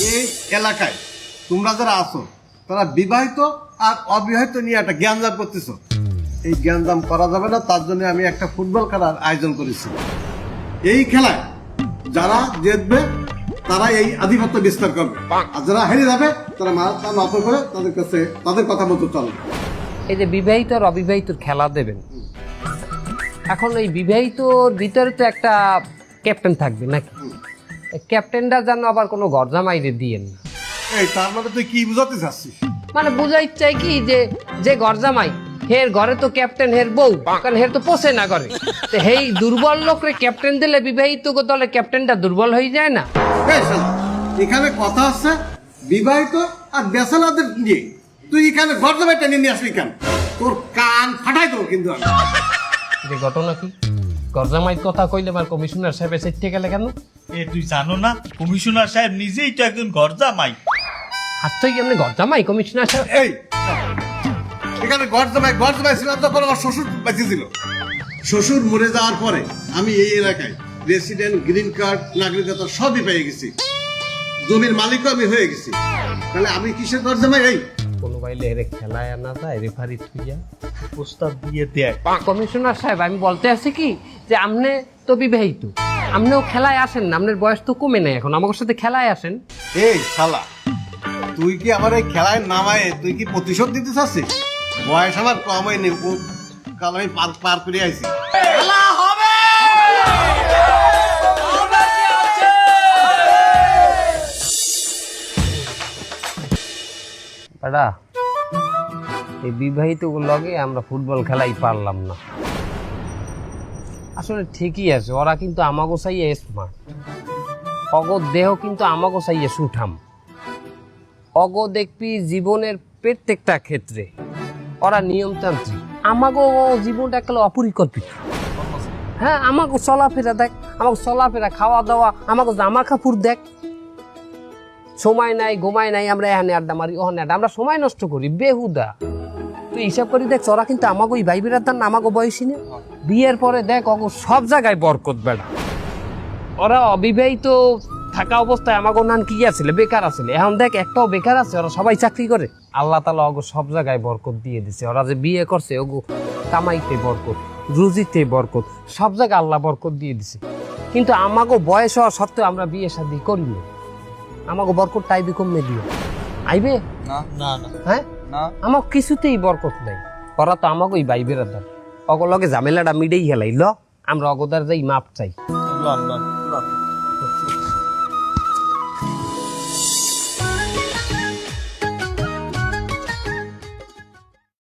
এই এলাকায় তোমরা যারা আছো তারা বিবাহিত আর অবিবাহিত নিয়ে একটা জ্ঞানজাম করতেছো। এই জ্ঞানজাম করা যাবে না, তার জন্য আমি একটা ফুটবল খেলার আয়োজন করেছি। এই খেলায় যারা জিতবে তারা এই আধিপত্য বিস্তার করবে, আর যারা হেরে যাবে তারা মাথা নত করে তাদের কাছে তাদের কথা মতো চলবে। এই যে বিবাহিত আর অবিবাহিত খেলা দেবেন, এখন এই বিবাহিতর ভিতরে তো একটা ক্যাপ্টেন থাকবে নাকি? ক্যাপ্টেনটা যেন আবার কোনো গরজামাইরে দিয়েন না। এই তার মানে তুই কি বুঝাতে চাচ্ছিস? মানে বুঝাই চাই কি যে গরজামাই হের ঘরে তো ক্যাপ্টেন হের বউ, কারণ হের তো পোষে না করে, তো হেই দুর্বল লোকরে ক্যাপ্টেন দিলে বিবাহিত দলে ক্যাপ্টেনটা দুর্বল হয়ে যায় না? এখানে কথা আছে বিবাহিত আর বেসালাদের নিয়ে, তুই এখানে গরজামাইটা নিয়ে আসবি কেন? তোর কান ফাটাই দেবো কিন্তু আমি। যে ঘটনা কি গরজামাইয়ের কথা কইলে আমার কমিশনার সাহেব সেটে গেলে কেন? তুই জানো না কমিশনার সাহেব নিজেই তো একজন গরজামাই। হাতটাই এমনি গরজামাই কমিশনার সাহেব? এই এখানে গরজামাই ছিল তখন আমার শ্বশুর বেঁচে ছিল। শ্বশুর মরে যাওয়ার পরে আমি এই এলাকায় রেসিডেন্ট, গ্রিন কার্ড, নাগরিকতা সবই পেয়ে গেছি, জমির মালিকও আমি হয়ে গেছি, তাহলে আমি কিসের গরজামাই? এই কোনো বাইলে এর খেলায় আনা যায় রেফারি থুইয়া প্রস্তাব দিয়ে দেয়। কমিশনার সাহেব আমি বলতে আছি কি যে আপনি তো বিবাহিত, আপনিও খেলায় আসেন না, আপনার বয়স তো কমে নাই এখন, আমার সাথে খেলায় আসেন। এই শালা, তুই কি আমার এই খেলায় নামায় তুই কি প্রতিশোধ দিতে চাচ্ছিস? বয়স আমার কম হয়নি, কাল আমি পার করে আইছি। বেটা এই বিবাহিত লগে আমরা ফুটবল খেলাই পারলাম না। আসলে ঠিকই আছে, ওরা কিন্তু আমাগো চাইয়ে স্মার্ট, অগো দেহ কিন্তু আমাগো চাইয়ে সুঠাম, অগো দেখবি জীবনের প্রত্যেকটা ক্ষেত্রে ওরা নিয়মতান্ত্রিক, আমাগো জীবনটা একেবারে অপরিকল্পিত। হ্যাঁ, আমাকে চলাফেরা দেখ, আমাকে চলাফেরা, খাওয়া দাওয়া, আমাকে জামা কাপড় দেখ, সময় নাই ঘুমায় নাই, আমরা এখানে আড্ডা মারি ওখানে আড্ডা, আমরা সময় নষ্ট করি বেহুদা। তুই হিসাব করি দেখ, ওরা কিন্তু আমাকে ওই ভাই বিরাদার না আমাকে বয়সী না, বিয়ের পরে দেখ অগো সব জায়গায় বরকত বেড়া। ওরা অবিবাহিত থাকা অবস্থায় আমাকে নান কি আছিল, বেকার আছিল, এখন দেখ একটাও বেকার আছে, ওরা সবাই চাকরি করে। আল্লাহ তাআলা অগো সব জায়গায় বরকত দিয়ে দিছে, ওরা যে বিয়ে করছে ওগো কামাইতে বরকত, রুজিতে বরকত, সব জায়গায় আল্লাহ বরকত দিয়ে দিছে। কিন্তু আমাকে বয়স হওয়া সত্ত্বেও আমরা বিয়ে শাদী করি না, আমাকে বরকত টাইবি কমে দিও আইবে না না না, হ্যাঁ না আমার কিছুতেই বরকত নাই। ওরা তো আমাকে ওই ভাই বেরাদার, অগলগে ঝামেলাটা মিডেই হেলাই ল, আমরা অগদার যাই মাপ চাই। Loan loan loan.